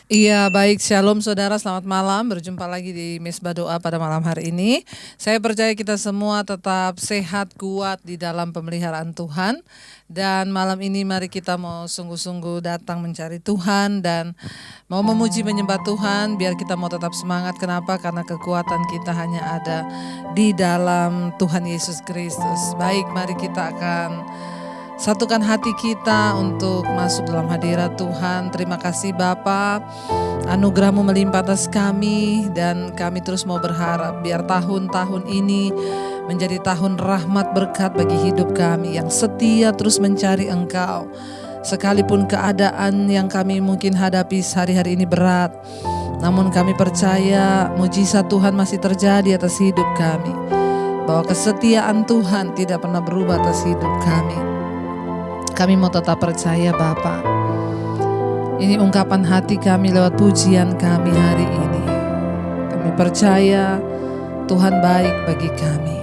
Iya, baik. Shalom saudara, selamat malam. Berjumpa lagi di Misbah Doa pada malam hari ini. Saya percaya kita semua tetap sehat, kuat di dalam pemeliharaan Tuhan. Dan malam ini mari kita mau sungguh-sungguh datang mencari Tuhan dan mau memuji menyembah Tuhan biar kita mau tetap semangat. Kenapa? Karena kekuatan kita hanya ada di dalam Tuhan Yesus Kristus. Baik, mari kita akan satukan hati kita untuk masuk dalam hadirat Tuhan. Terima kasih Bapa, anugerah-Mu melimpah atas kami dan kami terus mau berharap biar tahun-tahun ini menjadi tahun rahmat berkat bagi hidup kami yang setia terus mencari Engkau. Sekalipun keadaan yang kami mungkin hadapi hari-hari ini berat, namun kami percaya mujizat Tuhan masih terjadi atas hidup kami. Bahwa kesetiaan Tuhan tidak pernah berubah atas hidup kami. Kami mau tetap percaya Bapa. Ini ungkapan hati kami lewat pujian kami hari ini. Kami percaya Tuhan baik bagi kami.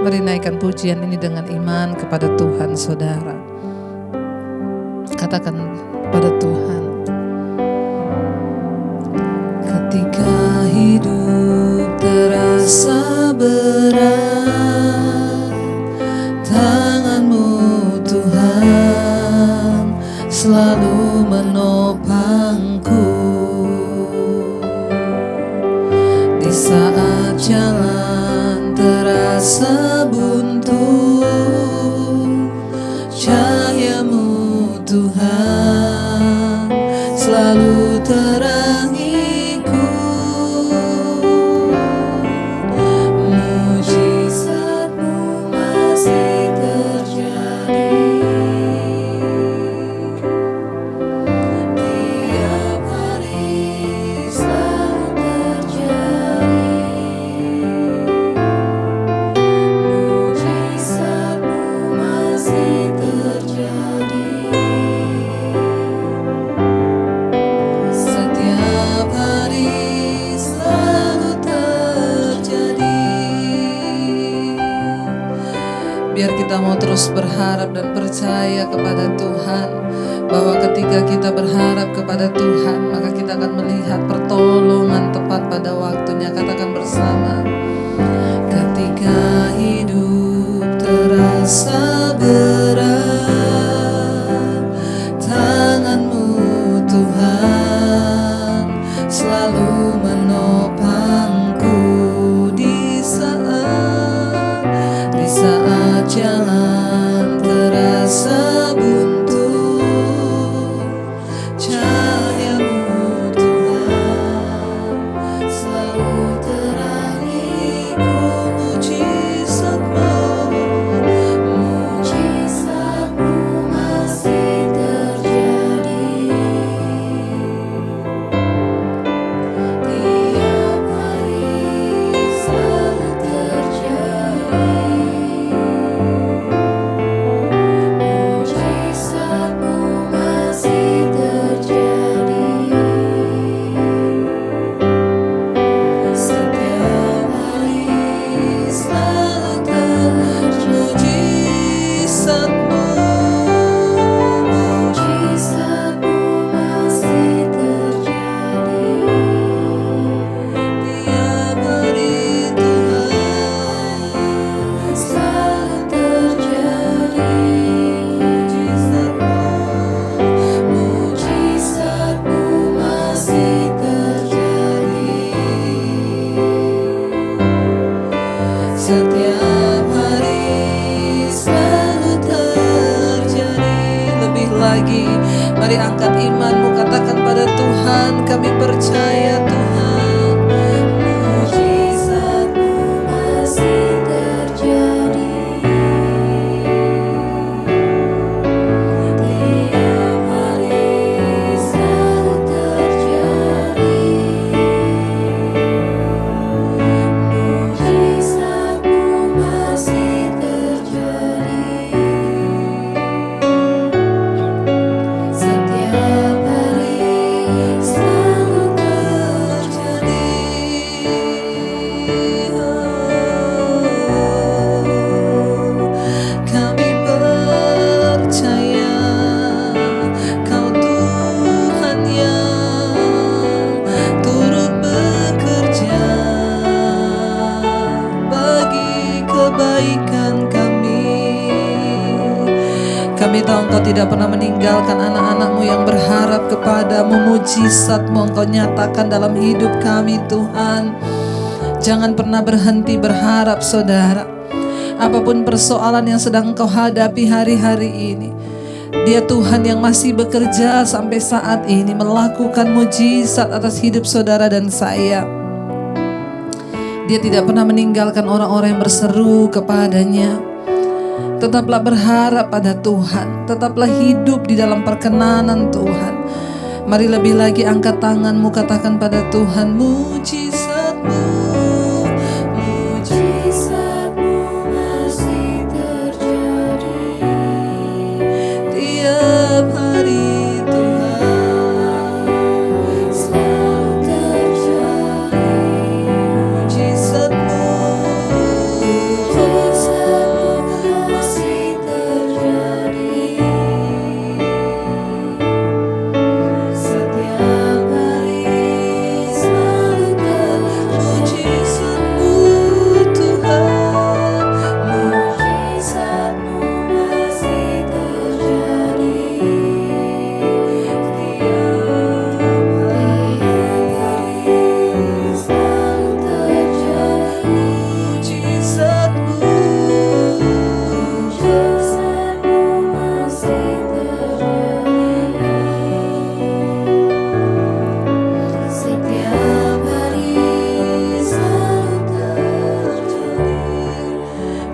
Mari naikkan pujian ini dengan iman kepada Tuhan saudara. Katakan pada Tuhan. Ketika hidup terasa berat, tangan-Mu Tuhan selalu menopangku. Di saat jalan terasa buntu, cahaya-Mu Tuhan selalu terangiku. Mujizat-Mu masih terjadi. Tiap hari selalu terjadi. Mujizat-Mu masih terjadi. Setiap hari selalu terjadi. Biar kita mau terus berharap dan percaya kepada Tuhan, bahwa ketika kita berharap kepada Tuhan, maka kita akan melihat pertolongan tepat pada waktunya. Katakan bersama. Ketika hidup terasa berat, tangan-Mu Tuhan selalu menopangku. Di saat jalan terasa buntu, cahaya-Mu Tuhan selalu terangiku. Mujizat-Mu masih terjadi. Tiap hari selalu terjadi. Mujizat-Mu masih terjadi. Setiap hari selalu terjadi. Mujizat-Mu masih terjadi. Tiap hari Tuhan selalu terjadi. Mujizat-Mu masih terjadi. Setiap hari selalu terjadi. Lebih lagi, mari angkat imanmu, katakan pada Tuhan, kami percaya Tuhan. Mujizat-Mu masih terjadi. Tiap hari selalu terjadi. Mujizat-Mu masih terjadi. Setiap hari selalu terjadi. kami tahu Engkau tidak pernah meninggalkan anak-anak-Mu yang berharap kepadamu. Mujizat-Mu Engkau nyatakan dalam hidup kami Tuhan. Jangan pernah berhenti berharap saudara. Apapun persoalan yang sedang Engkau hadapi hari-hari ini, Dia Tuhan yang masih bekerja sampai saat ini melakukan mujizat atas hidup saudara dan saya. Dia tidak pernah meninggalkan orang-orang yang berseru kepadanya. Tetaplah berharap pada Tuhan, tetaplah hidup di dalam perkenanan Tuhan. Mari lebih lagi angkat tanganmu, katakan pada Tuhan, mujizat-Mu, mujizat-Mu masih terjadi tiap hari Tuhan, selalu terjadi mujizat-Mu.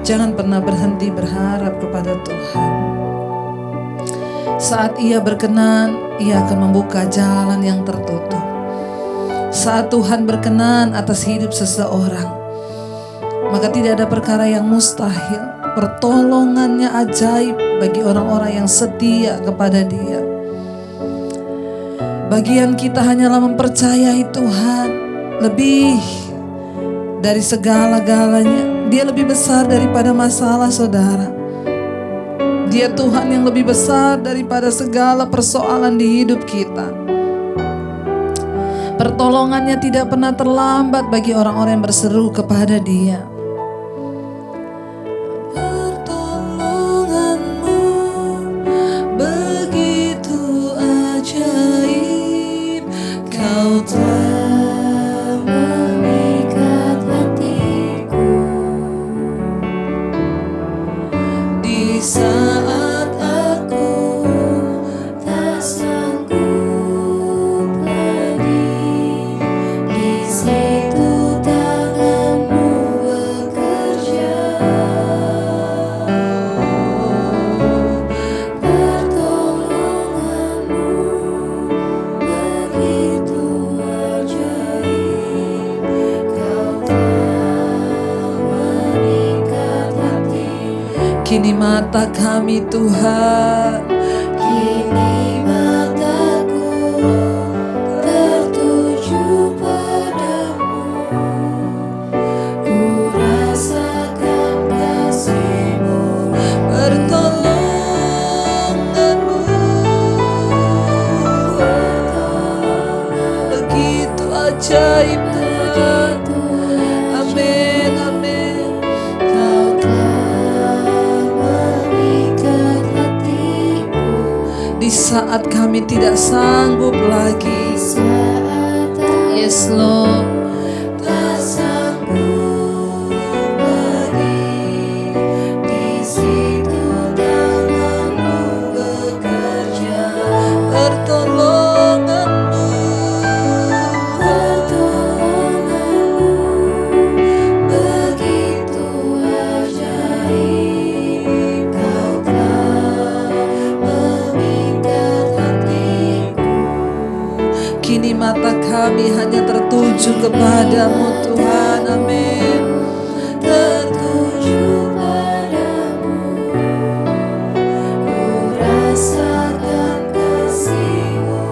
Jangan pernah berhenti berharap kepada Tuhan. Saat Ia berkenan, Ia akan membuka jalan yang tertutup. Saat Tuhan berkenan atas hidup seseorang, maka tidak ada perkara yang mustahil. Pertolongannya ajaib bagi orang-orang yang setia kepada Dia. Bagian kita hanyalah mempercayai Tuhan lebih dari segala-galanya. Dia lebih besar daripada masalah saudara. Dia Tuhan yang lebih besar daripada segala persoalan di hidup kita. Pertolongannya tidak pernah terlambat bagi orang-orang yang berseru kepada Dia. Pertolongan-Mu begitu ajaib, Kau telah memikat hatiku. Di saat aku tak sanggup lagi, di situ tangan-Mu bekerja. Pertolongan-Mu begitu ajaib, Kau telah mengikat hati. Kini mata kami Tuhan, kini mataku tertuju padamu. Ku rasakan kasih-Mu, pertolongan-Mu begitu ajaib Tuhan. Amin, amin. Kau telah memikat hatiku. Di saat kami tidak sanggup lagi, yes Lord, tak sanggup lagi, di situ tangan-Mu bekerja. Pertolongan-Mu begitu ajaib, Kau telah memikat hatiku. Kini mata kami hanya tertuju kepadamu Tuhan. Amin. Tertuju padamu, ku rasakan kasih-Mu.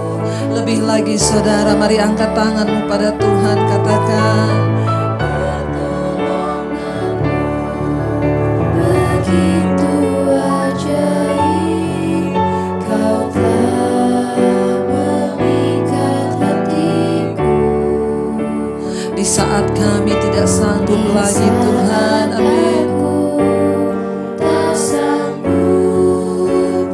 Lebih lagi saudara, mari angkat tanganmu pada Tuhan, katakan, pertolongan-Mu begitu ajaib, Kau telah memikat hatiku. Di saat kami tidak sanggup lagi Tuhan. Amin. Tak sanggup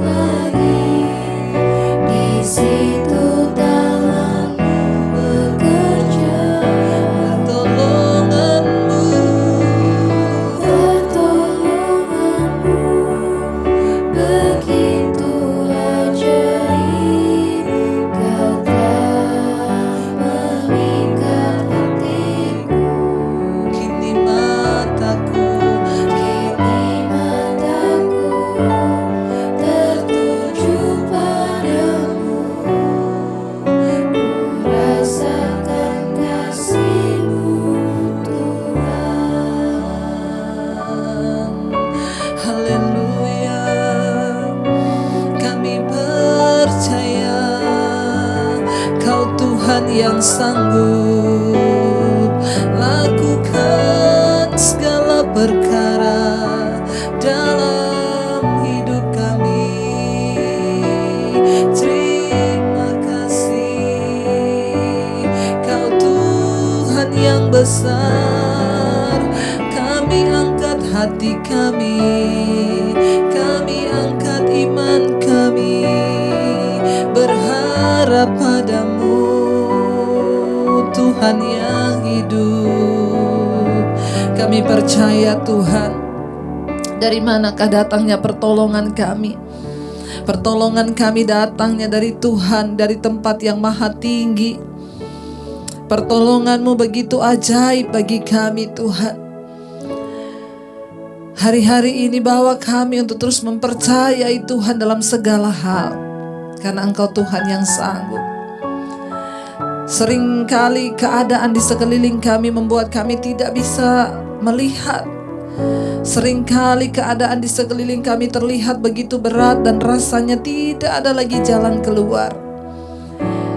Tuhan yang sanggup lakukan segala perkara dalam hidup kami. Terima kasih, Kau Tuhan yang besar. Kami angkat hati kami angkat iman kami, berharap padamu Tuhan yang hidup. Kami percaya Tuhan, dari manakah datangnya pertolongan kami? Pertolongan kami datangnya dari Tuhan, dari tempat yang maha tinggi. Pertolongan-Mu begitu ajaib bagi kami Tuhan. Hari-hari ini bawa kami untuk terus mempercayai Tuhan dalam segala hal, karena Engkau Tuhan yang sanggup. Seringkali keadaan di sekeliling kami membuat kami tidak bisa melihat. Seringkali keadaan di sekeliling kami terlihat begitu berat dan rasanya tidak ada lagi jalan keluar.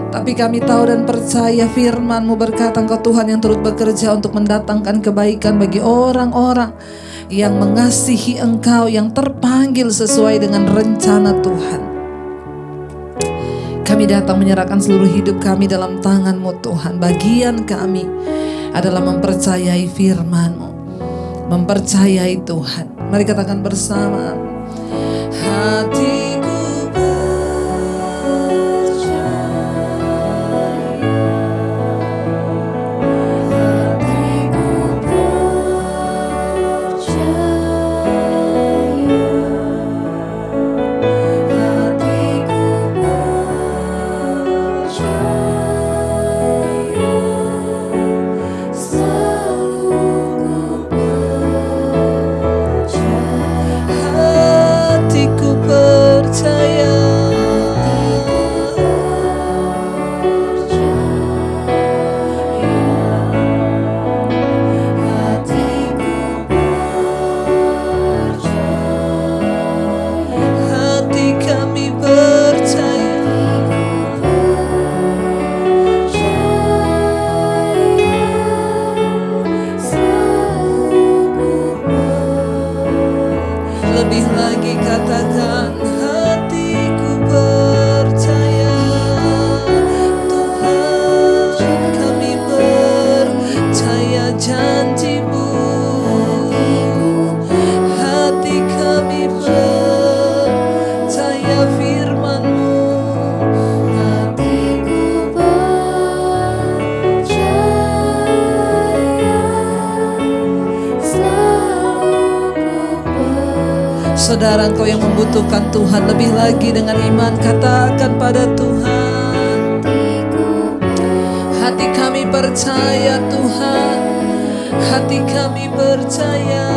Tapi kami tahu dan percaya firman-Mu berkata Engkau Tuhan yang turut bekerja untuk mendatangkan kebaikan bagi orang-orang yang mengasihi Engkau, yang terpanggil sesuai dengan rencana Tuhan. Kami datang menyerahkan seluruh hidup kami dalam tangan-Mu Tuhan. Bagian kami adalah mempercayai firman-Mu, mempercayai Tuhan. Mari katakan bersama, hatiku saudara, engkau yang membutuhkan Tuhan lebih lagi dengan iman, katakan pada Tuhan, hati kami percaya Tuhan, hati kami percaya.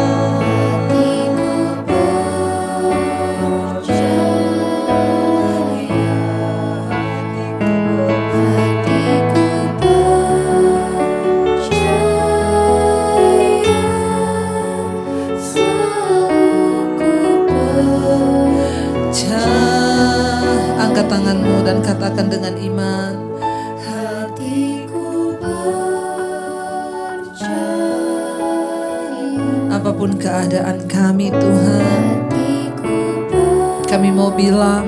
Angkat tanganmu dan katakan dengan iman, hatiku percaya. Apapun keadaan kami Tuhan, kami mau bilang,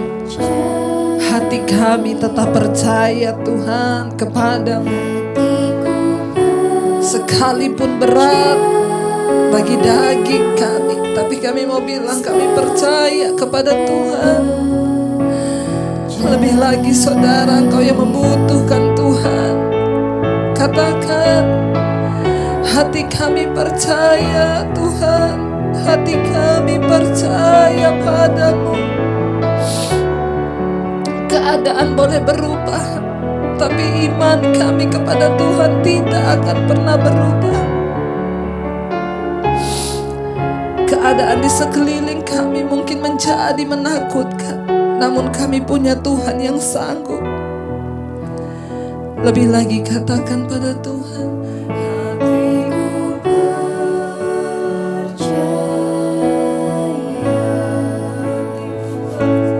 hati kami tetap percaya Tuhan kepadamu. Sekalipun berat bagi daging kami, tapi kami mau bilang kami percaya kepada Tuhan. Lebih lagi saudara, engkau yang membutuhkan Tuhan, katakan, hati kami percaya Tuhan, hati kami percaya padamu. Keadaan boleh berubah, tapi iman kami kepada Tuhan tidak akan pernah berubah. Keadaan di sekeliling kami mungkin menjadi menakutkan, namun kami punya Tuhan yang sanggup. Lebih lagi katakan pada Tuhan, hatiku percaya.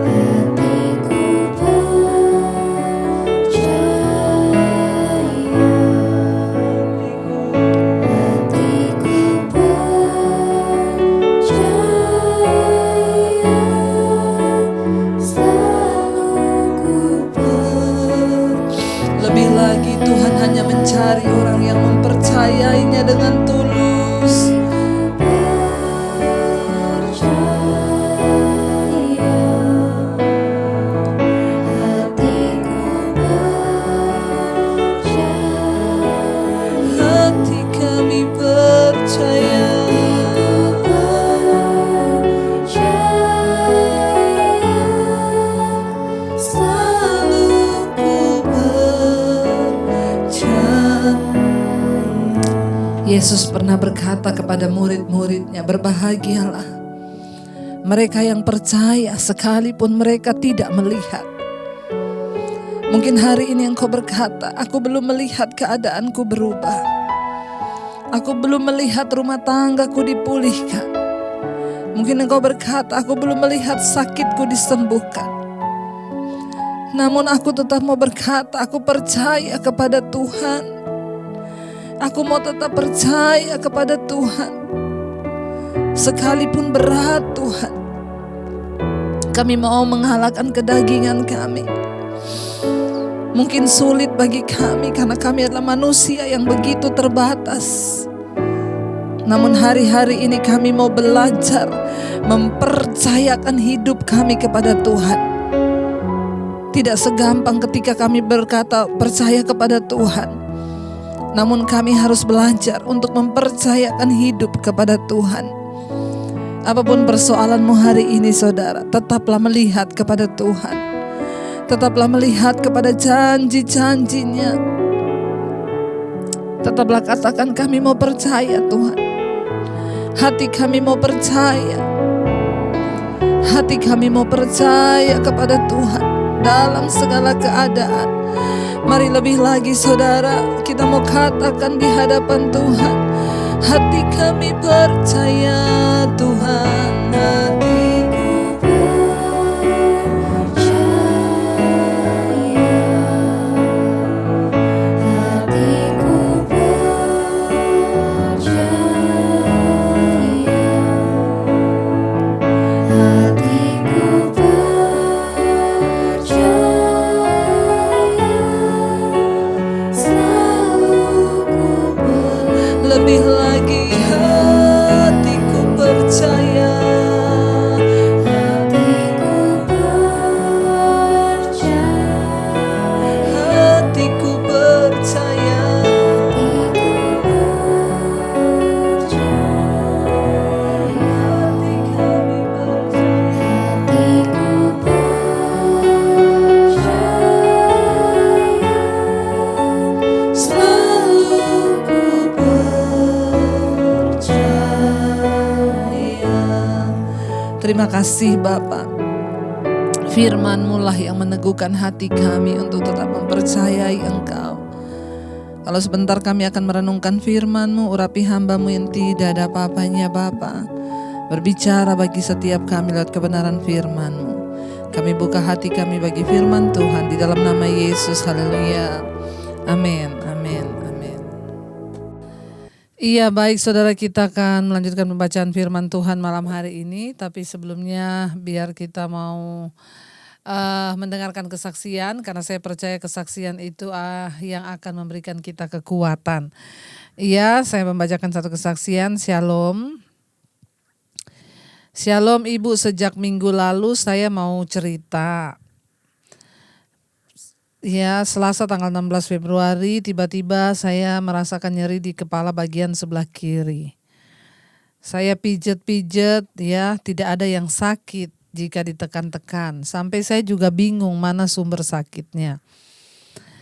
Hatiku percaya. hanya mencari orang yang mempercayainya dengan tulus. Hati kami percaya. Yesus pernah berkata kepada murid-muridnya, berbahagialah mereka yang percaya sekalipun mereka tidak melihat. Mungkin hari ini engkau berkata, aku belum melihat keadaanku berubah. Aku belum melihat rumah tanggaku dipulihkan. Mungkin engkau berkata, aku belum melihat sakitku disembuhkan. Namun aku tetap mau berkata, aku percaya kepada Tuhan. Aku mau tetap percaya kepada Tuhan. Sekalipun berat Tuhan, kami mau mengalahkan kedagingan kami. Mungkin sulit bagi kami karena kami adalah manusia yang begitu terbatas. Namun hari-hari ini kami mau belajar mempercayakan hidup kami kepada Tuhan. Tidak segampang ketika kami berkata percaya kepada Tuhan. Namun kami harus belajar untuk mempercayakan hidup kepada Tuhan. Apapun persoalanmu hari ini saudara, tetaplah melihat kepada Tuhan. Tetaplah melihat kepada janji-janjinya. Tetaplah katakan, kami mau percaya Tuhan. Hati kami mau percaya. Hati kami mau percaya kepada Tuhan dalam segala keadaan. Mari lebih lagi saudara, kita mau katakan di hadapan Tuhan, hati kami percaya Tuhan, hatiku percaya, hatiku percaya, hatiku percaya. Lebih lagi hatiku percaya, hatiku percaya, hatiku percaya, hatiku percaya, hati kami percaya, hatiku percaya, selalu terima kasih Bapa. Firman-Mu lah yang meneguhkan hati kami untuk tetap mempercayai Engkau. Kalau sebentar kami akan merenungkan firman-Mu, urapi hamba-Mu yang tidak ada apa-apanya Bapa. Berbicara bagi setiap kami lewat kebenaran firman-Mu. Kami buka hati kami bagi firman Tuhan di dalam nama Yesus. Haleluya. Amin. Amin. Iya, baik saudara, kita akan melanjutkan pembacaan firman Tuhan malam hari ini. Tapi sebelumnya biar kita mau mendengarkan kesaksian, karena saya percaya kesaksian itu yang akan memberikan kita kekuatan. Iya, saya membacakan satu kesaksian. Shalom. Shalom Ibu, sejak minggu lalu saya mau cerita. Ya, Selasa tanggal 16 Februari tiba-tiba saya merasakan nyeri di kepala bagian sebelah kiri. Saya pijet-pijet, ya, tidak ada yang sakit jika ditekan-tekan. Sampai saya juga bingung mana sumber sakitnya.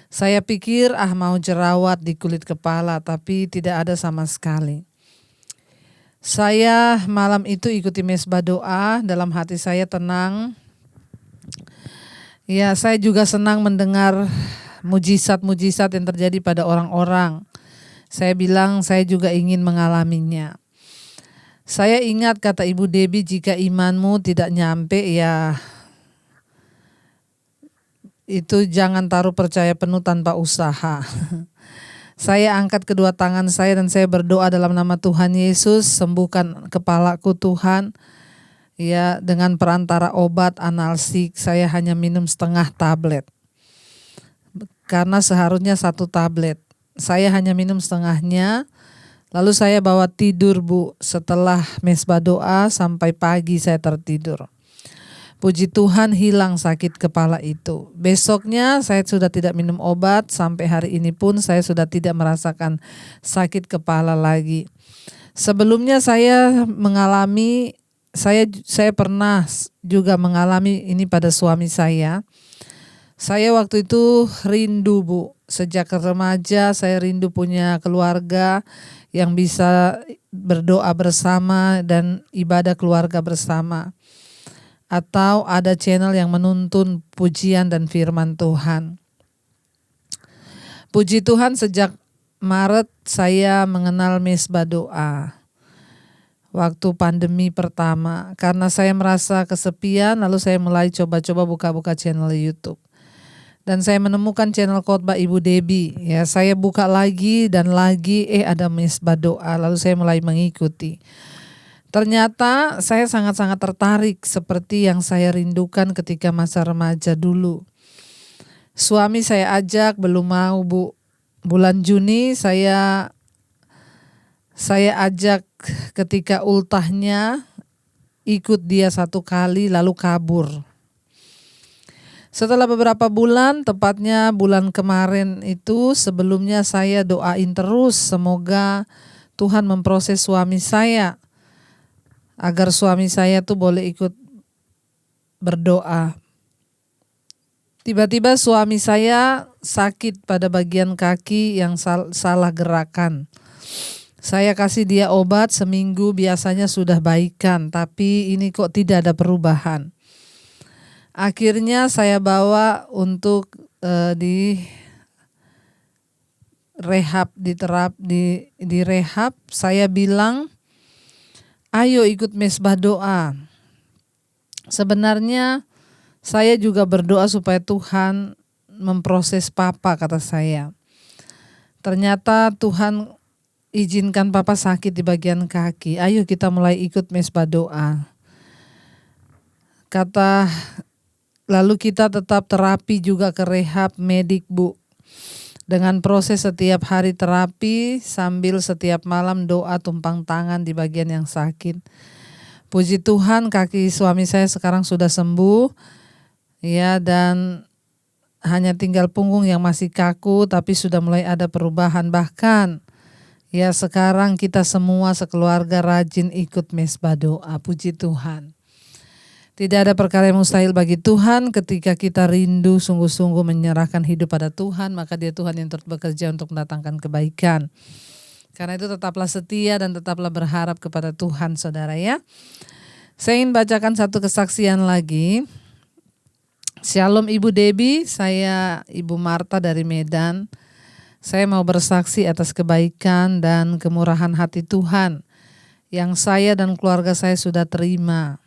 Saya pikir mau jerawat di kulit kepala, tapi tidak ada sama sekali. Saya malam itu ikuti mesbah doa, dalam hati saya tenang. Ya, saya juga senang mendengar mujizat-mujizat yang terjadi pada orang-orang. Saya bilang saya juga ingin mengalaminya. Saya ingat kata Ibu Debbie, jika imanmu tidak nyampe ya itu jangan taruh percaya penuh tanpa usaha. Saya angkat kedua tangan saya dan saya berdoa dalam nama Tuhan Yesus, sembuhkan kepalaku Tuhan. Ya, dengan perantara obat analsik saya hanya minum setengah tablet. Karena seharusnya 1 tablet. saya hanya minum setengahnya. Lalu saya bawa tidur Bu, setelah mesbah doa sampai pagi saya tertidur. Puji Tuhan hilang sakit kepala itu. Besoknya saya sudah tidak minum obat, sampai hari ini pun saya sudah tidak merasakan sakit kepala lagi. Sebelumnya saya pernah juga mengalami ini pada suami saya. Saya waktu itu rindu Bu, sejak remaja saya rindu punya keluarga yang bisa berdoa bersama dan ibadah keluarga bersama. Atau ada channel yang menuntun pujian dan firman Tuhan. Puji Tuhan sejak Maret saya mengenal mesbah doa. Waktu pandemi pertama, karena saya merasa kesepian, lalu saya mulai coba-coba buka-buka channel YouTube. Dan saya menemukan channel khotbah Ibu Debbie. Ya, saya buka lagi dan lagi, ada mesbah doa. Lalu saya mulai mengikuti. Ternyata saya sangat-sangat tertarik seperti yang saya rindukan ketika masa remaja dulu. Suami saya ajak, belum mau Bu. Bulan Juni saya ajak ketika ultahnya, ikut dia 1 kali lalu kabur. Setelah beberapa bulan, tepatnya bulan kemarin itu, sebelumnya saya doain terus semoga Tuhan memproses suami saya agar suami saya tuh boleh ikut berdoa. Tiba-tiba suami saya sakit pada bagian kaki yang salah gerakan. Saya kasih dia obat seminggu, biasanya sudah baikan, tapi ini kok tidak ada perubahan. Akhirnya saya bawa untuk di rehab, di rehab. Saya bilang, ayo ikut mesbah doa. Sebenarnya saya juga berdoa supaya Tuhan memproses papa, kata saya. Ternyata Tuhan izinkan papa sakit di bagian kaki. Ayo kita mulai ikut mesbah doa. Lalu kita tetap terapi juga ke rehab medik Bu. Dengan proses setiap hari terapi sambil setiap malam doa tumpang tangan di bagian yang sakit. Puji Tuhan kaki suami saya sekarang sudah sembuh. Ya, dan hanya tinggal punggung yang masih kaku, tapi sudah mulai ada perubahan. Bahkan ya sekarang kita semua sekeluarga rajin ikut mesbah doa. Puji Tuhan. Tidak ada perkara yang mustahil bagi Tuhan ketika kita rindu sungguh-sungguh menyerahkan hidup pada Tuhan, maka dia Tuhan yang terus bekerja untuk mendatangkan kebaikan. Karena itu tetaplah setia dan tetaplah berharap kepada Tuhan, saudara ya. Saya ingin bacakan satu kesaksian lagi. Shalom Ibu Debbie, saya Ibu Marta dari Medan. Saya mau bersaksi atas kebaikan dan kemurahan hati Tuhan yang saya dan keluarga saya sudah terima.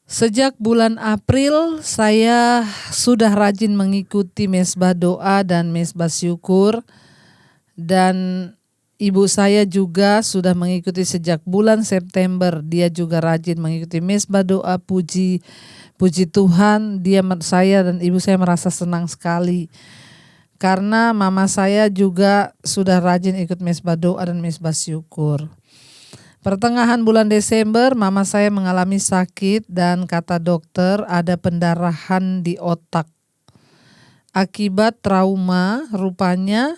Sejak bulan April saya sudah rajin mengikuti mesbah doa dan mesbah syukur, dan ibu saya juga sudah mengikuti sejak bulan September. Dia juga rajin mengikuti mesbah doa. Puji Tuhan, saya dan ibu saya merasa senang sekali karena mama saya juga sudah rajin ikut mesbah doa dan mesbah syukur. Pertengahan bulan Desember, mama saya mengalami sakit dan kata dokter ada pendarahan di otak. Akibat trauma, rupanya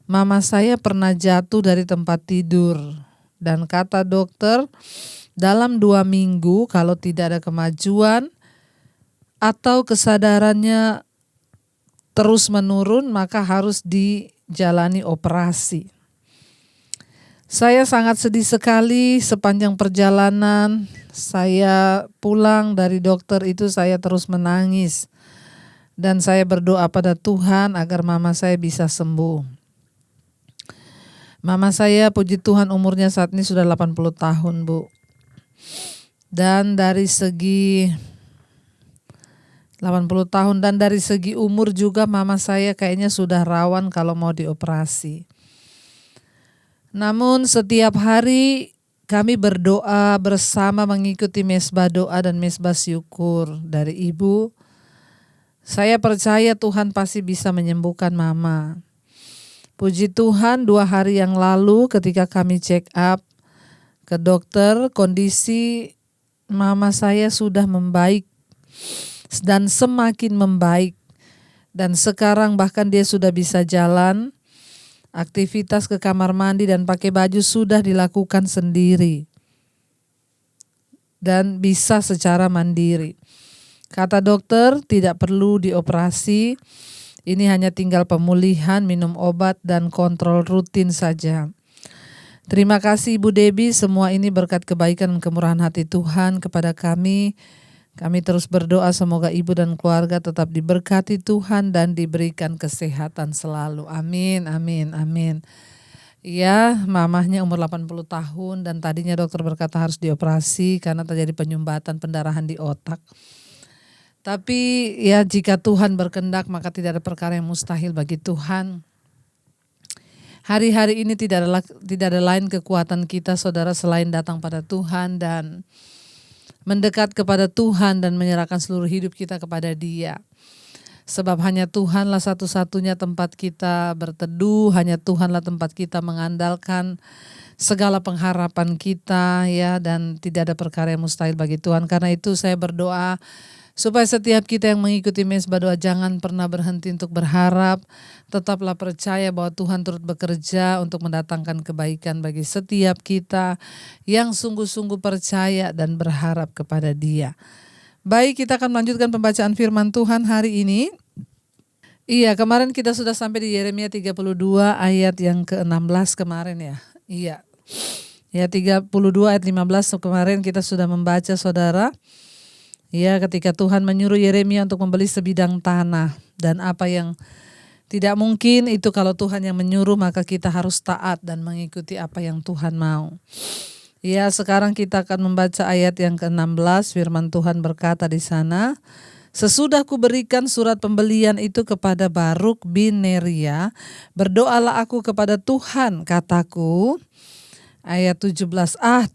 mama saya pernah jatuh dari tempat tidur. Dan kata dokter, dalam 2 minggu kalau tidak ada kemajuan atau kesadarannya terus menurun, maka harus dijalani operasi. Saya sangat sedih sekali. Sepanjang perjalanan saya pulang dari dokter itu saya terus menangis. Dan saya berdoa pada Tuhan agar mama saya bisa sembuh. Mama saya puji Tuhan umurnya saat ini sudah 80 tahun Bu. Dan dari segi 80 tahun dan dari segi umur juga mama saya kayaknya sudah rawan kalau mau dioperasi. Namun setiap hari kami berdoa bersama mengikuti mesbah doa dan mesbah syukur dari ibu. Saya percaya Tuhan pasti bisa menyembuhkan mama. Puji Tuhan 2 hari yang lalu ketika kami check up ke dokter, kondisi mama saya sudah membaik dan semakin membaik. Dan sekarang bahkan dia sudah bisa jalan, aktivitas ke kamar mandi dan pakai baju sudah dilakukan sendiri. Dan bisa secara mandiri. Kata dokter tidak perlu dioperasi, ini hanya tinggal pemulihan, minum obat dan kontrol rutin saja. Terima kasih Ibu Debbie, semua ini berkat kebaikan dan kemurahan hati Tuhan kepada kami. Kami terus berdoa semoga ibu dan keluarga tetap diberkati Tuhan dan diberikan kesehatan selalu. Amin, amin, amin. Ya, mamahnya umur 80 tahun dan tadinya dokter berkata harus dioperasi karena terjadi penyumbatan pendarahan di otak. Tapi ya jika Tuhan berkehendak maka tidak ada perkara yang mustahil bagi Tuhan. Hari-hari ini tidak ada lain kekuatan kita saudara selain datang pada Tuhan dan mendekat kepada Tuhan dan menyerahkan seluruh hidup kita kepada Dia. Sebab hanya Tuhanlah satu-satunya tempat kita berteduh, hanya Tuhanlah tempat kita mengandalkan segala pengharapan kita ya, dan tidak ada perkara yang mustahil bagi Tuhan. Karena itu saya berdoa supaya setiap kita yang mengikuti Mesbah Doa jangan pernah berhenti untuk berharap, tetaplah percaya bahwa Tuhan turut bekerja untuk mendatangkan kebaikan bagi setiap kita yang sungguh-sungguh percaya dan berharap kepada Dia. Baik, kita akan melanjutkan pembacaan firman Tuhan hari ini. Iya, kemarin kita sudah sampai di Yeremia 32 ayat yang ke-16 kemarin ya. Iya. Ya 32 ayat 15 kemarin kita sudah membaca saudara. Ya, ketika Tuhan menyuruh Yeremia untuk membeli sebidang tanah dan apa yang tidak mungkin itu kalau Tuhan yang menyuruh maka kita harus taat dan mengikuti apa yang Tuhan mau. Ya, sekarang kita akan membaca ayat yang ke-16. Firman Tuhan berkata di sana, sesudah ku berikan surat pembelian itu kepada Baruk bin Neria, berdoalah aku kepada Tuhan, kataku. Ayat 17,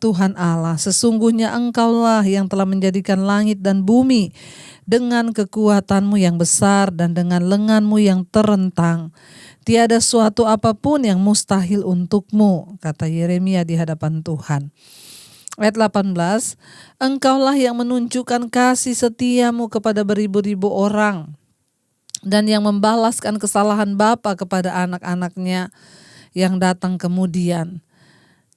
Tuhan Allah, sesungguhnya Engkaulah yang telah menjadikan langit dan bumi dengan kekuatanmu yang besar dan dengan lenganmu yang terentang. Tiada suatu apapun yang mustahil untukmu, kata Yeremia di hadapan Tuhan. Ayat 18, Engkaulah yang menunjukkan kasih setiamu kepada beribu-ribu orang dan yang membalaskan kesalahan bapa kepada anak-anaknya yang datang kemudian.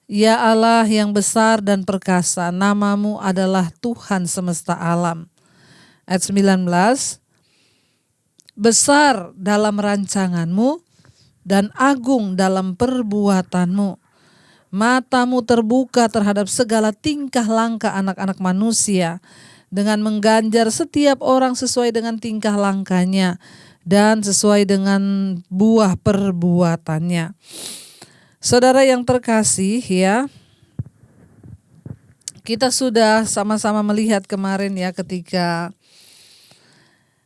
Ya Allah yang besar dan perkasa, namamu adalah Tuhan semesta alam. Ayat 19, besar dalam rancanganmu dan agung dalam perbuatanmu. Matamu terbuka terhadap segala tingkah langkah anak-anak manusia dengan mengganjar setiap orang sesuai dengan tingkah langkahnya dan sesuai dengan buah perbuatannya. Saudara yang terkasih ya, kita sudah sama-sama melihat kemarin ya ketika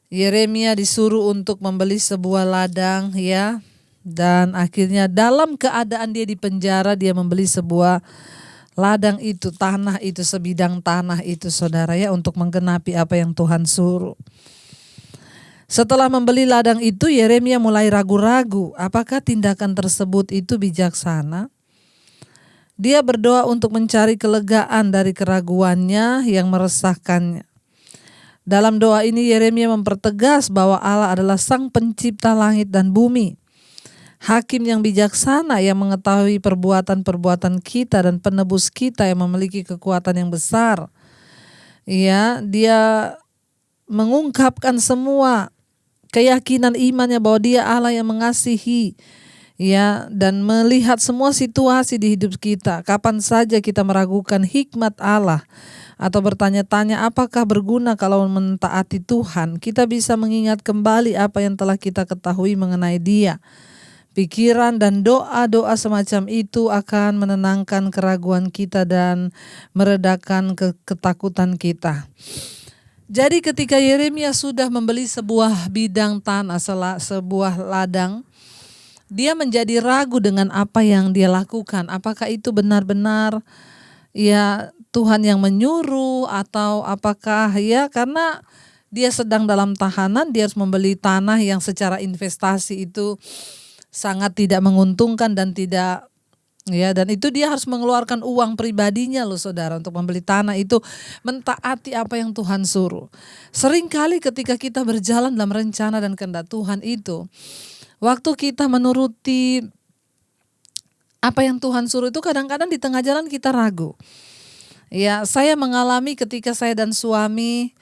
Yeremia disuruh untuk membeli sebuah ladang ya, dan akhirnya dalam keadaan dia di penjara dia membeli sebuah ladang itu, tanah itu, sebidang tanah itu saudara ya, untuk menggenapi apa yang Tuhan suruh. Setelah membeli ladang itu, Yeremia mulai ragu-ragu apakah tindakan tersebut itu bijaksana. Dia berdoa untuk mencari kelegaan dari keraguannya yang meresahkannya. Dalam doa ini Yeremia mempertegas bahwa Allah adalah Sang Pencipta langit dan bumi, Hakim yang bijaksana yang mengetahui perbuatan-perbuatan kita dan penebus kita yang memiliki kekuatan yang besar. Ya, dia mengungkapkan semua keyakinan imannya bahwa Dia Allah yang mengasihi ya, dan melihat semua situasi di hidup kita. Kapan saja kita meragukan hikmat Allah atau bertanya-tanya apakah berguna kalau mentaati Tuhan, kita bisa mengingat kembali apa yang telah kita ketahui mengenai Dia. Pikiran dan doa-doa semacam itu akan menenangkan keraguan kita dan meredakan ketakutan kita. Jadi ketika Yeremia sudah membeli sebuah bidang tanah, sebuah ladang, dia menjadi ragu dengan apa yang dia lakukan. Apakah itu benar-benar ya Tuhan yang menyuruh atau apakah ya karena dia sedang dalam tahanan, dia harus membeli tanah yang secara investasi itu sangat tidak menguntungkan dan tidak, ya, dan itu dia harus mengeluarkan uang pribadinya loh saudara untuk membeli tanah itu, mentaati apa yang Tuhan suruh. Seringkali ketika kita berjalan dalam rencana dan kehendak Tuhan itu, waktu kita menuruti apa yang Tuhan suruh itu kadang-kadang di tengah jalan kita ragu. Ya, saya mengalami ketika saya dan suami,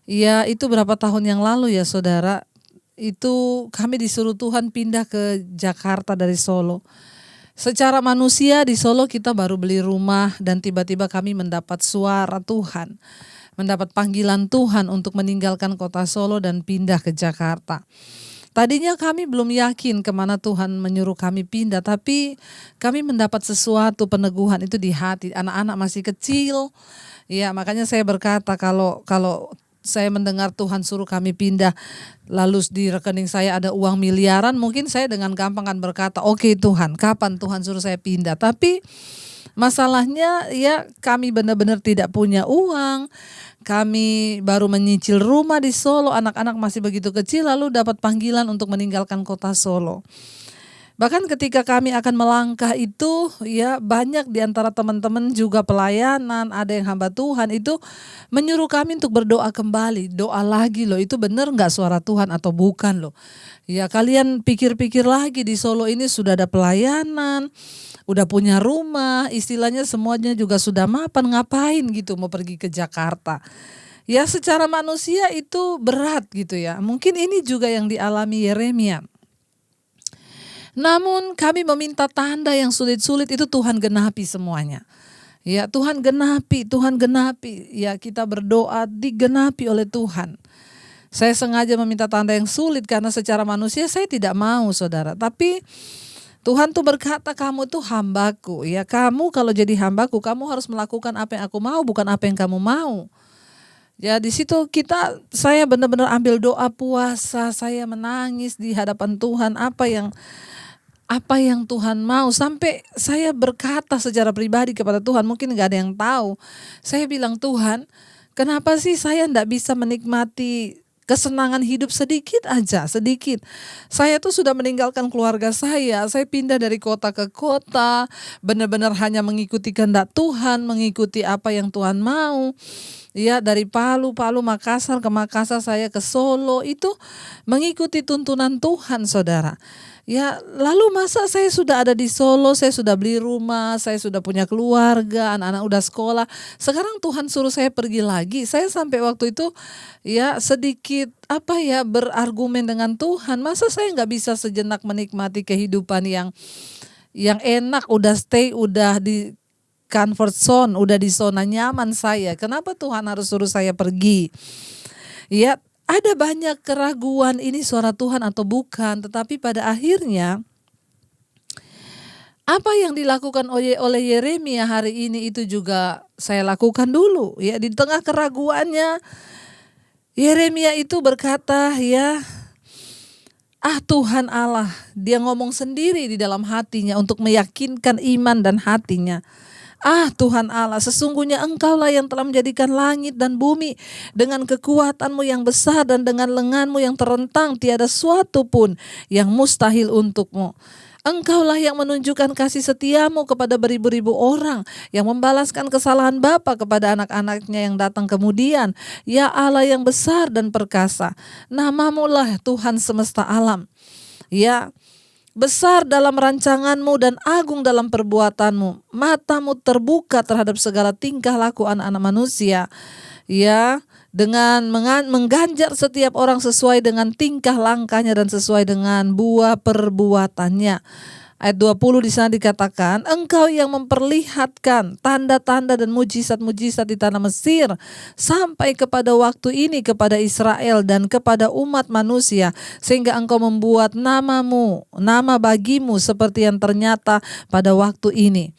ya itu berapa tahun yang lalu ya saudara, itu kami disuruh Tuhan pindah ke Jakarta dari Solo. Secara manusia di Solo kita baru beli rumah dan tiba-tiba kami mendapat suara Tuhan, mendapat panggilan Tuhan untuk meninggalkan kota Solo dan pindah ke Jakarta. Tadinya kami belum yakin kemana Tuhan menyuruh kami pindah, tapi kami mendapat sesuatu peneguhan itu di hati. Anak-anak masih kecil, ya makanya saya berkata kalau saya mendengar Tuhan suruh kami pindah, lalu di rekening saya ada uang miliaran, mungkin saya dengan gampang kan berkata, oke Tuhan, kapan Tuhan suruh saya pindah? Tapi masalahnya ya kami benar-benar tidak punya uang. Kami baru menyicil rumah di Solo, anak-anak masih begitu kecil, lalu dapat panggilan untuk meninggalkan kota Solo. Bahkan ketika kami akan melangkah itu, ya banyak di antara teman-teman juga pelayanan, ada yang hamba Tuhan itu menyuruh kami untuk berdoa kembali, doa lagi loh, itu benar nggak suara Tuhan atau bukan loh. Ya kalian pikir-pikir lagi, di Solo ini sudah ada pelayanan, udah punya rumah, istilahnya semuanya juga sudah mapan, ngapain gitu mau pergi ke Jakarta. Ya secara manusia itu berat gitu ya. Mungkin ini juga yang dialami Yeremia. Namun kami meminta tanda yang sulit-sulit itu Tuhan genapi semuanya. Ya Tuhan genapi. Ya kita berdoa digenapi oleh Tuhan. Saya sengaja meminta tanda yang sulit karena secara manusia saya tidak mau saudara. Tapi Tuhan tuh berkata kamu tuh hambaku. Ya kamu kalau jadi hambaku kamu harus melakukan apa yang aku mau, bukan apa yang kamu mau. Ya di situ saya benar-benar ambil doa puasa, saya menangis di hadapan Tuhan apa yang Tuhan mau, sampai saya berkata secara pribadi kepada Tuhan, mungkin gak ada yang tahu. Saya bilang, Tuhan, kenapa sih saya gak bisa menikmati kesenangan hidup sedikit aja, sedikit. Saya tuh sudah meninggalkan keluarga saya pindah dari kota ke kota, benar-benar hanya mengikuti kehendak Tuhan, mengikuti apa yang Tuhan mau. Ya dari Palu, Makassar, ke Makassar saya ke Solo, itu mengikuti tuntunan Tuhan saudara. Ya lalu masa saya sudah ada di Solo, saya sudah beli rumah, saya sudah punya keluarga, anak-anak udah sekolah. Sekarang Tuhan suruh saya pergi lagi. Saya sampai waktu itu ya sedikit berargumen dengan Tuhan. Masa saya nggak bisa sejenak menikmati kehidupan yang enak, udah stay, udah di comfort zone, udah di zona nyaman saya. Kenapa Tuhan harus suruh saya pergi? Ya ada banyak keraguan ini suara Tuhan atau bukan, tetapi pada akhirnya apa yang dilakukan oleh Yeremia hari ini itu juga saya lakukan dulu. Ya di tengah keraguannya Yeremia itu berkata Tuhan Allah, dia ngomong sendiri di dalam hatinya untuk meyakinkan iman dan hatinya. Tuhan Allah, sesungguhnya Engkaulah yang telah menjadikan langit dan bumi dengan kekuatanmu yang besar dan dengan lenganmu yang terentang tiada suatu pun yang mustahil untukmu. Engkaulah yang menunjukkan kasih setiamu kepada beribu-ribu orang, yang membalaskan kesalahan bapa kepada anak-anaknya yang datang kemudian. Ya Allah yang besar dan perkasa, namamu-lah Tuhan semesta alam. Ya besar dalam rancanganmu dan agung dalam perbuatanmu. Matamu terbuka terhadap segala tingkah laku anak-anak manusia. Ya, dengan mengganjar setiap orang sesuai dengan tingkah langkahnya dan sesuai dengan buah perbuatannya. Ayat 20 di sana dikatakan, Engkau yang memperlihatkan tanda-tanda dan mujizat-mujizat di tanah Mesir sampai kepada waktu ini kepada Israel dan kepada umat manusia, sehingga Engkau membuat nama bagimu seperti yang ternyata pada waktu ini.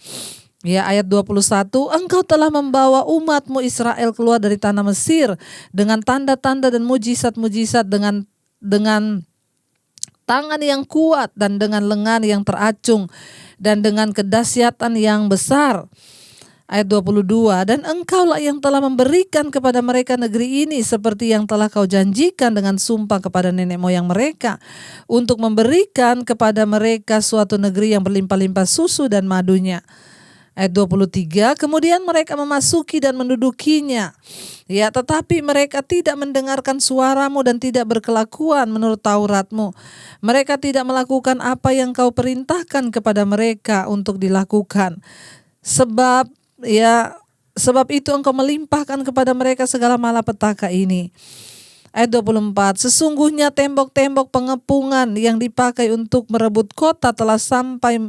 Ya, ayat 21, Engkau telah membawa umatmu Israel keluar dari tanah Mesir dengan tanda-tanda dan mujizat-mujizat, dengan tangan yang kuat dan dengan lengan yang teracung dan dengan kedahsyatan yang besar. Ayat 22, dan engkaulah yang telah memberikan kepada mereka negeri ini seperti yang telah kau janjikan dengan sumpah kepada nenek moyang mereka, untuk memberikan kepada mereka suatu negeri yang berlimpah-limpah susu dan madunya. Ayat 23, kemudian mereka memasuki dan mendudukinya. Ya, tetapi mereka tidak mendengarkan suaramu dan tidak berkelakuan menurut Tauratmu. Mereka tidak melakukan apa yang kau perintahkan kepada mereka untuk dilakukan. Sebab itu engkau melimpahkan kepada mereka segala malapetaka ini. Ayat 24, sesungguhnya tembok-tembok pengepungan yang dipakai untuk merebut kota telah sampai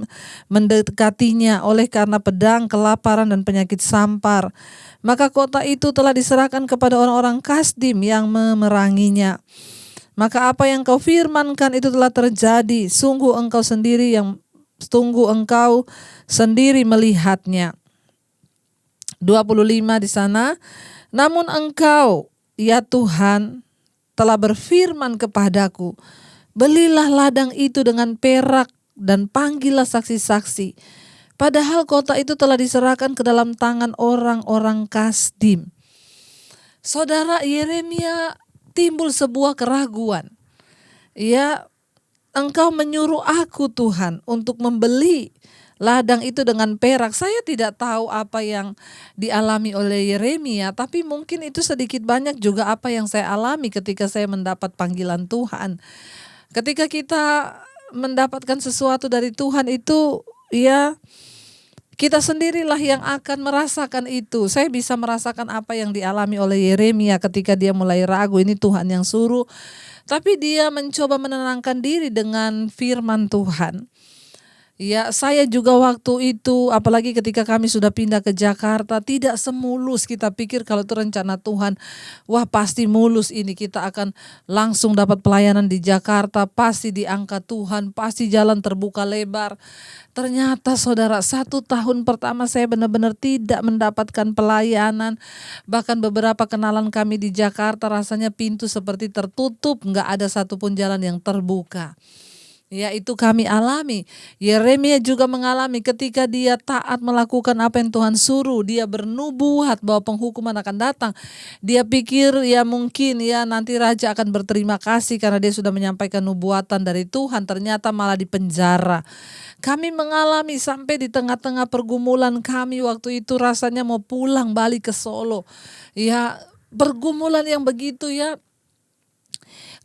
mendekatinya oleh karena pedang, kelaparan, dan penyakit sampar. Maka kota itu telah diserahkan kepada orang-orang Kasdim yang memeranginya. Maka apa yang kau firmankan itu telah terjadi, sungguh engkau sendiri melihatnya. 25 di sana, namun engkau, ya Tuhan, telah berfirman kepadaku, belilah ladang itu dengan perak dan panggillah saksi-saksi. Padahal kota itu telah diserahkan ke dalam tangan orang-orang Kasdim. Saudara, Yeremia timbul sebuah keraguan. Ya, engkau menyuruh aku Tuhan untuk membeli ladang itu dengan perak. Saya tidak tahu apa yang dialami oleh Yeremia, tapi mungkin itu sedikit banyak juga apa yang saya alami ketika saya mendapat panggilan Tuhan. Ketika kita mendapatkan sesuatu dari Tuhan itu, ya kita sendirilah yang akan merasakan itu. Saya bisa merasakan apa yang dialami oleh Yeremia ketika dia mulai ragu, ini Tuhan yang suruh. Tapi dia mencoba menenangkan diri dengan firman Tuhan. Ya, saya juga waktu itu, apalagi ketika kami sudah pindah ke Jakarta, tidak semulus kita pikir kalau itu rencana Tuhan. Wah, pasti mulus ini, kita akan langsung dapat pelayanan di Jakarta, pasti diangkat Tuhan, pasti jalan terbuka lebar. Ternyata saudara, 1 tahun pertama saya benar-benar tidak mendapatkan pelayanan. Bahkan beberapa kenalan kami di Jakarta rasanya pintu seperti tertutup, nggak ada satupun jalan yang terbuka. Ya, itu kami alami. Yeremia juga mengalami ketika dia taat melakukan apa yang Tuhan suruh. Dia bernubuat bahwa penghukuman akan datang. Dia pikir ya mungkin ya nanti raja akan berterima kasih karena dia sudah menyampaikan nubuatan dari Tuhan. Ternyata malah dipenjara. Kami mengalami sampai di tengah-tengah pergumulan kami waktu itu rasanya mau pulang balik ke Solo. Ya, pergumulan yang begitu ya.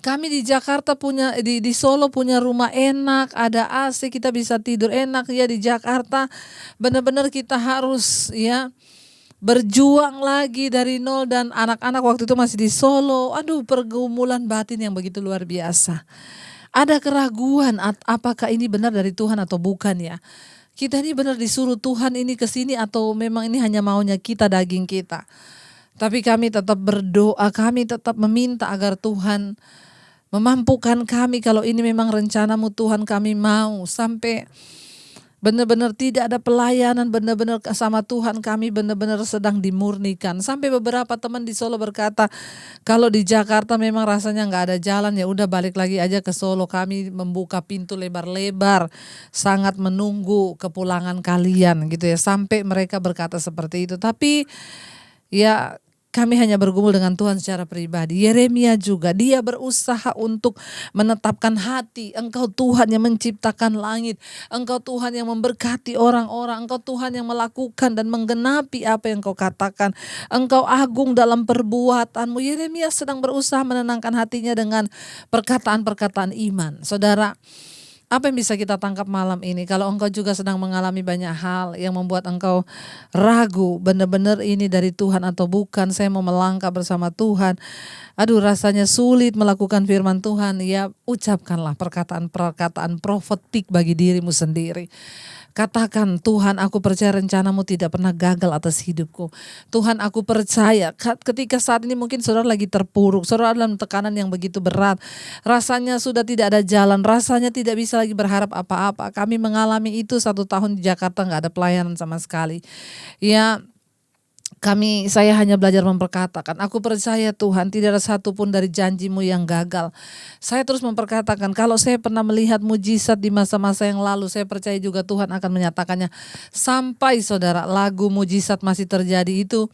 Kami di Jakarta punya, di Solo punya rumah enak, ada AC, kita bisa tidur enak. Ya, di Jakarta benar-benar kita harus ya berjuang lagi dari nol, dan anak-anak waktu itu masih di Solo. Aduh, pergumulan batin yang begitu luar biasa. Ada keraguan apakah ini benar dari Tuhan atau bukan ya. Kita ini benar disuruh Tuhan ini ke sini atau memang ini hanya maunya kita, daging kita. Tapi kami tetap berdoa, kami tetap meminta agar Tuhan memampukan kami kalau ini memang rencanamu Tuhan, kami mau sampai benar-benar tidak ada pelayanan, benar-benar sama Tuhan kami benar-benar sedang dimurnikan. Sampai beberapa teman di Solo berkata, kalau di Jakarta memang rasanya nggak ada jalan, ya udah balik lagi aja ke Solo. Kami membuka pintu lebar-lebar, sangat menunggu kepulangan kalian gitu ya. Sampai mereka berkata seperti itu. Tapi ya kami hanya bergumul dengan Tuhan secara pribadi. Yeremia juga, dia berusaha untuk menetapkan hati. Engkau Tuhan yang menciptakan langit. Engkau Tuhan yang memberkati orang-orang. Engkau Tuhan yang melakukan dan menggenapi apa yang kau katakan. Engkau agung dalam perbuatanmu. Yeremia sedang berusaha menenangkan hatinya dengan perkataan-perkataan iman. Saudara, apa yang bisa kita tangkap malam ini? Kalau engkau juga sedang mengalami banyak hal yang membuat engkau ragu, benar-benar ini dari Tuhan atau bukan, saya mau melangkah bersama Tuhan. Aduh, rasanya sulit melakukan firman Tuhan. Ya, ucapkanlah perkataan-perkataan profetik bagi dirimu sendiri. Katakan, Tuhan, aku percaya rencanamu tidak pernah gagal atas hidupku. Tuhan, aku percaya ketika saat ini mungkin saudara lagi terpuruk, saudara dalam tekanan yang begitu berat, rasanya sudah tidak ada jalan, rasanya tidak bisa lagi berharap apa-apa. Kami mengalami itu 1 tahun di Jakarta, gak ada pelayanan sama sekali. Ya, Saya hanya belajar memperkatakan, aku percaya Tuhan tidak ada satupun dari janji-Mu yang gagal. Saya terus memperkatakan, kalau saya pernah melihat mujizat di masa-masa yang lalu, saya percaya juga Tuhan akan menyatakannya. Sampai saudara, lagu mujizat masih terjadi itu,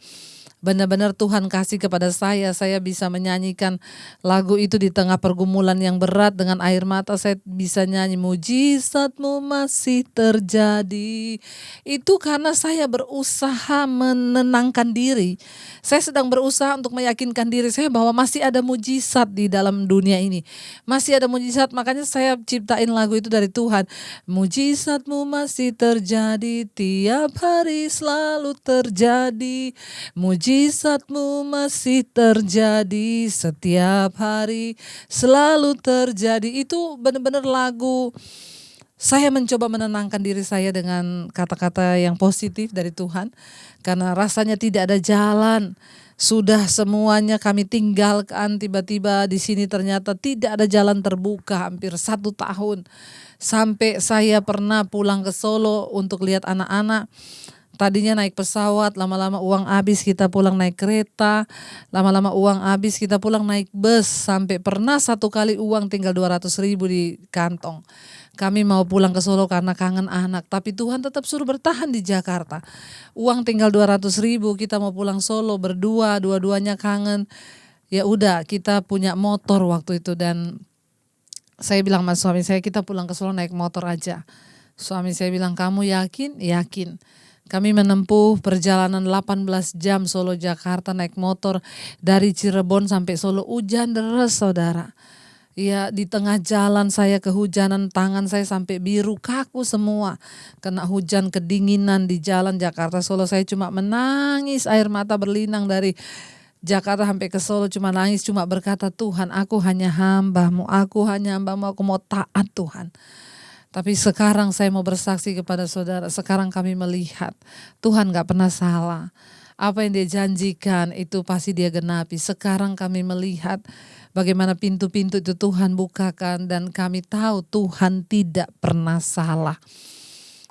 benar-benar Tuhan kasih kepada saya bisa menyanyikan lagu itu di tengah pergumulan yang berat dengan air mata. Saya bisa nyanyi mujizat-Mu masih terjadi. Itu karena saya berusaha menenangkan diri. Saya sedang berusaha untuk meyakinkan diri saya bahwa masih ada mujizat di dalam dunia ini. Masih ada mujizat, makanya saya ciptain lagu itu dari Tuhan. Mujizat-Mu masih terjadi, tiap hari selalu terjadi. Mujizat-Mu masih terjadi, setiap hari selalu terjadi. Itu benar-benar lagu. Saya mencoba menenangkan diri saya dengan kata-kata yang positif dari Tuhan. Karena rasanya tidak ada jalan. Sudah semuanya kami tinggalkan, tiba-tiba di sini ternyata tidak ada jalan terbuka hampir 1 tahun. Sampai saya pernah pulang ke Solo untuk lihat anak-anak. Tadinya naik pesawat, lama-lama uang habis kita pulang naik kereta, lama-lama uang habis kita pulang naik bus, sampai pernah 1 kali uang tinggal 200.000 di kantong. Kami mau pulang ke Solo karena kangen anak, tapi Tuhan tetap suruh bertahan di Jakarta. Uang tinggal 200.000, kita mau pulang Solo berdua, dua-duanya kangen. Ya udah, kita punya motor waktu itu dan saya bilang sama suami saya, kita pulang ke Solo naik motor aja. Suami saya bilang, kamu yakin? Yakin. Kami menempuh perjalanan 18 jam Solo Jakarta naik motor dari Cirebon sampai Solo, hujan deras saudara. Ya, di tengah jalan saya kehujanan, tangan saya sampai biru, kaku semua. Kena hujan, kedinginan di jalan Jakarta Solo. Saya cuma menangis, air mata berlinang dari Jakarta sampai ke Solo, cuma nangis, cuma berkata, Tuhan, aku hanya hamba-Mu, aku mau taat Tuhan. Tapi sekarang saya mau bersaksi kepada saudara, sekarang kami melihat Tuhan gak pernah salah. Apa yang Dia janjikan itu pasti Dia genapi. Sekarang kami melihat bagaimana pintu-pintu itu Tuhan bukakan dan kami tahu Tuhan tidak pernah salah.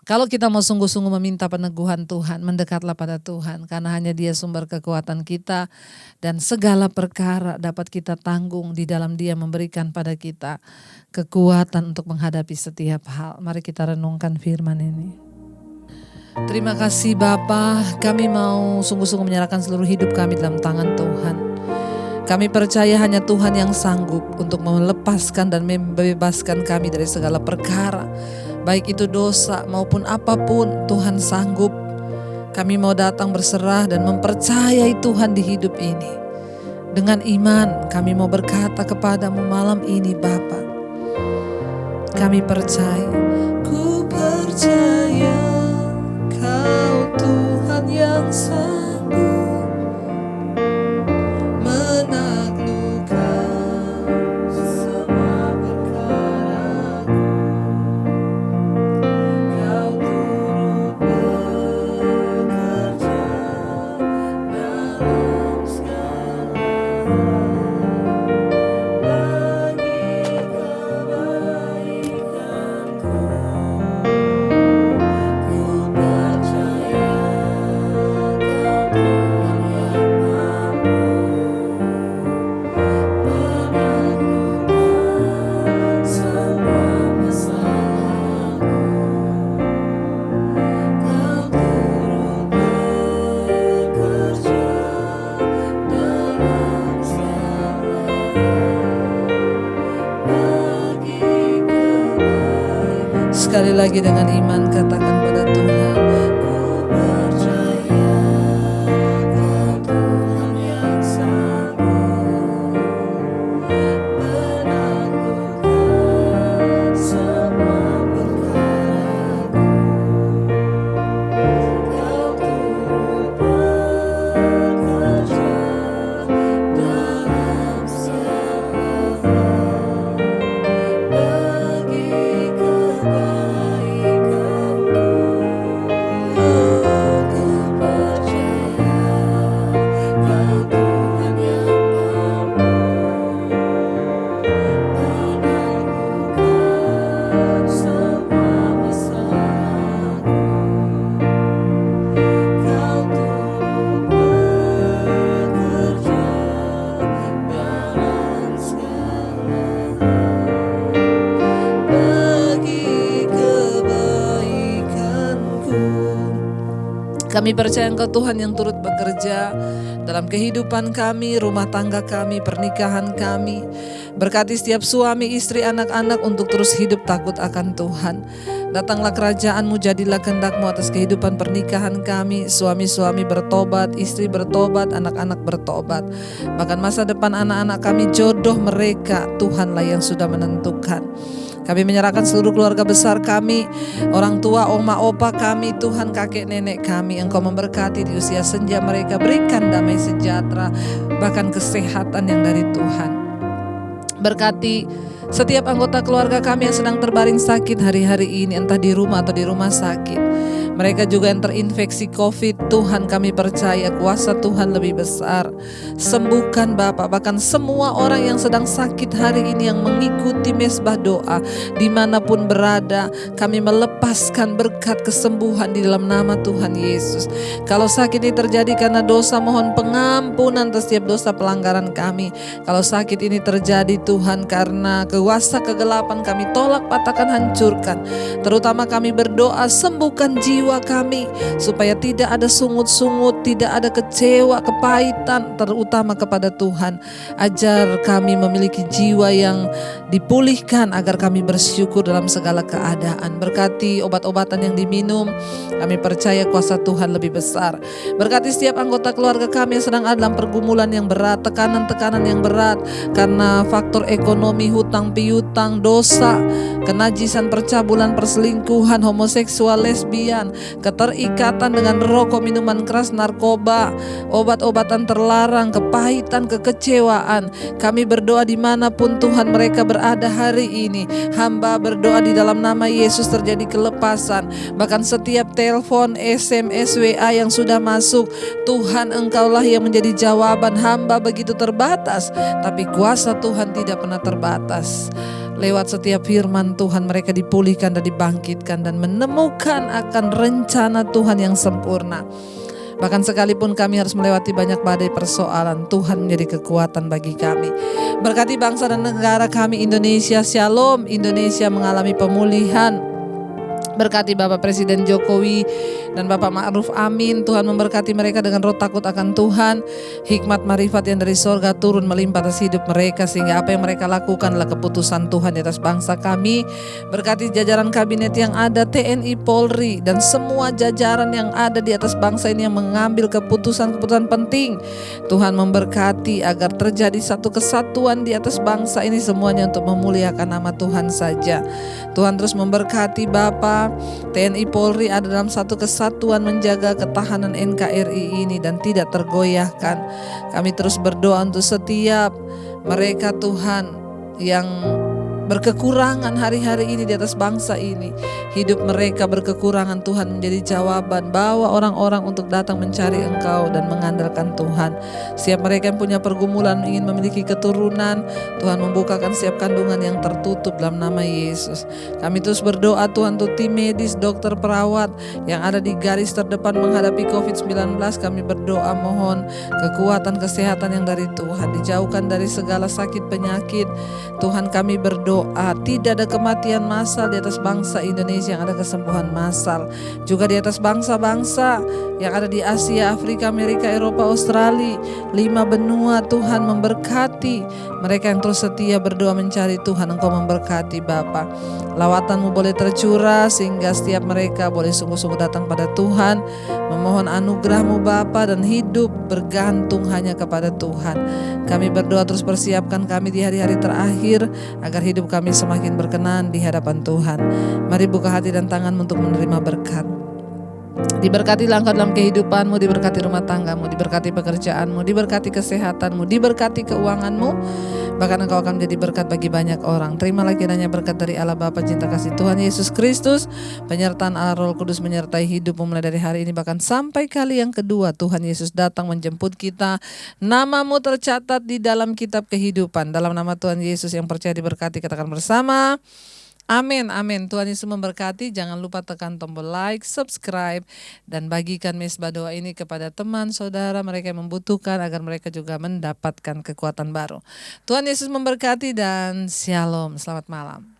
Kalau kita mau sungguh-sungguh meminta peneguhan Tuhan, mendekatlah pada Tuhan karena hanya Dia sumber kekuatan kita dan segala perkara dapat kita tanggung di dalam Dia memberikan pada kita kekuatan untuk menghadapi setiap hal. Mari kita renungkan firman ini. Terima kasih Bapa, kami mau sungguh-sungguh menyerahkan seluruh hidup kami dalam tangan Tuhan. Kami percaya hanya Tuhan yang sanggup untuk melepaskan dan membebaskan kami dari segala perkara. Baik itu dosa maupun apapun, Tuhan sanggup. Kami mau datang berserah dan mempercayai Tuhan di hidup ini. Dengan iman kami mau berkata kepadamu malam ini Bapa. Kami percaya, ku percaya Kau Tuhan yang sanggup sekali lagi dengan iman katakan pada Tuhan. Ku percaya Kau Tuhan yang sanggup menaklukkan semua perkaraku. Kau turut bekerja dalam segala hal bagi kebaikanku. Kami percaya Engkau Tuhan yang turut bekerja dalam kehidupan kami, rumah tangga kami, pernikahan kami. Berkati setiap suami, istri, anak-anak untuk terus hidup takut akan Tuhan. Datanglah kerajaan-Mu, jadilah kehendak-Mu atas kehidupan pernikahan kami. Suami-suami bertobat, istri bertobat, anak-anak bertobat. Bahkan masa depan anak-anak kami, jodoh mereka Tuhanlah yang sudah menentukan. Kami menyerahkan seluruh keluarga besar kami, orang tua, oma, opa kami, Tuhan, kakek, nenek kami. Engkau memberkati di usia senja mereka, berikan damai sejahtera, bahkan kesehatan yang dari Tuhan. Berkati setiap anggota keluarga kami yang sedang terbaring sakit hari-hari ini, entah di rumah atau di rumah sakit. Mereka juga yang terinfeksi COVID, Tuhan kami percaya kuasa Tuhan lebih besar. Sembuhkan Bapa, bahkan semua orang yang sedang sakit hari ini yang mengikuti mesbah doa, dimanapun berada, kami melepaskan berkat kesembuhan di dalam nama Tuhan Yesus. Kalau sakit ini terjadi karena dosa, mohon pengampunan atas setiap dosa pelanggaran kami. Kalau sakit ini terjadi Tuhan karena kuasa kegelapan, kami tolak, patahkan, hancurkan. Terutama kami berdoa, sembuhkan jiwa kami supaya tidak ada sungut-sungut, tidak ada kecewa, kepahitan, terutama kepada Tuhan. Ajar kami memiliki jiwa yang dipulihkan agar kami bersyukur dalam segala keadaan. Berkati obat-obatan yang diminum, kami percaya kuasa Tuhan lebih besar. Berkati setiap anggota keluarga kami yang sedang ada dalam pergumulan yang berat, tekanan-tekanan yang berat karena faktor ekonomi, hutang piutang, dosa, kenajisan, percabulan, perselingkuhan, homoseksual, lesbian, keterikatan dengan rokok, minuman keras, narkoba, obat-obatan terlarang, kepahitan, kekecewaan. Kami berdoa dimanapun Tuhan mereka berada hari ini. Hamba berdoa di dalam nama Yesus terjadi kelepasan. Bahkan setiap telepon, SMS, WA yang sudah masuk, Tuhan Engkaulah yang menjadi jawaban. Hamba begitu terbatas, tapi kuasa Tuhan tidak pernah terbatas. Lewat setiap firman Tuhan mereka dipulihkan dan dibangkitkan dan menemukan akan rencana Tuhan yang sempurna. Bahkan sekalipun kami harus melewati banyak badai persoalan, Tuhan menjadi kekuatan bagi kami. Berkati bangsa dan negara kami Indonesia, Shalom, Indonesia mengalami pemulihan. Berkati Bapak Presiden Jokowi dan Bapak Ma'ruf Amin. Tuhan memberkati mereka dengan roh takut akan Tuhan. Hikmat marifat yang dari sorga turun melimpah atas hidup mereka, sehingga apa yang mereka lakukan adalah keputusan Tuhan di atas bangsa kami. Berkati jajaran kabinet yang ada, TNI, Polri, dan semua jajaran yang ada di atas bangsa ini yang mengambil keputusan-keputusan penting. Tuhan memberkati agar terjadi satu kesatuan di atas bangsa ini semuanya untuk memuliakan nama Tuhan saja. Tuhan terus memberkati Bapak, TNI Polri ada dalam satu kesatuan menjaga ketahanan NKRI ini dan tidak tergoyahkan. Kami terus berdoa untuk setiap mereka Tuhan yang berkekurangan hari-hari ini di atas bangsa ini. Hidup mereka berkekurangan, Tuhan menjadi jawaban. Bawa orang-orang untuk datang mencari Engkau dan mengandalkan Tuhan. Setiap mereka yang punya pergumulan ingin memiliki keturunan, Tuhan membukakan setiap kandungan yang tertutup dalam nama Yesus. Kami terus berdoa Tuhan untuk tim medis, dokter, perawat yang ada di garis terdepan menghadapi COVID-19. Kami berdoa mohon kekuatan kesehatan yang dari Tuhan, dijauhkan dari segala sakit penyakit. Tuhan kami berdoa tidak ada kematian massal di atas bangsa Indonesia, yang ada kesembuhan massal juga di atas bangsa-bangsa yang ada di Asia, Afrika, Amerika, Eropa, Australia, 5 benua. Tuhan memberkati mereka yang terus setia berdoa mencari Tuhan. Engkau memberkati Bapa. Lawatan-Mu boleh tercurah sehingga setiap mereka boleh sungguh-sungguh datang pada Tuhan, memohon anugerah-Mu Bapa, dan hidup bergantung hanya kepada Tuhan. Kami berdoa terus persiapkan kami di hari-hari terakhir agar hidup kami semakin berkenan di hadapan Tuhan. Mari buka hati dan tangan untuk menerima berkat. Diberkati langkah dalam kehidupanmu, diberkati rumah tanggamu, diberkati pekerjaanmu, diberkati kesehatanmu, diberkati keuanganmu. Bahkan engkau akan menjadi berkat bagi banyak orang. Terimalah kiranya berkat dari Allah Bapa, cinta kasih Tuhan Yesus Kristus, penyertaan Allah Roh Kudus menyertai hidupmu mulai dari hari ini bahkan sampai kali yang kedua Tuhan Yesus datang menjemput kita. Namamu tercatat di dalam kitab kehidupan. Dalam nama Tuhan Yesus yang percaya diberkati, katakan bersama. Amin, amin. Tuhan Yesus memberkati. Jangan lupa tekan tombol like, subscribe, dan bagikan mesbah doa ini kepada teman, saudara, mereka yang membutuhkan agar mereka juga mendapatkan kekuatan baru. Tuhan Yesus memberkati dan shalom. Selamat malam.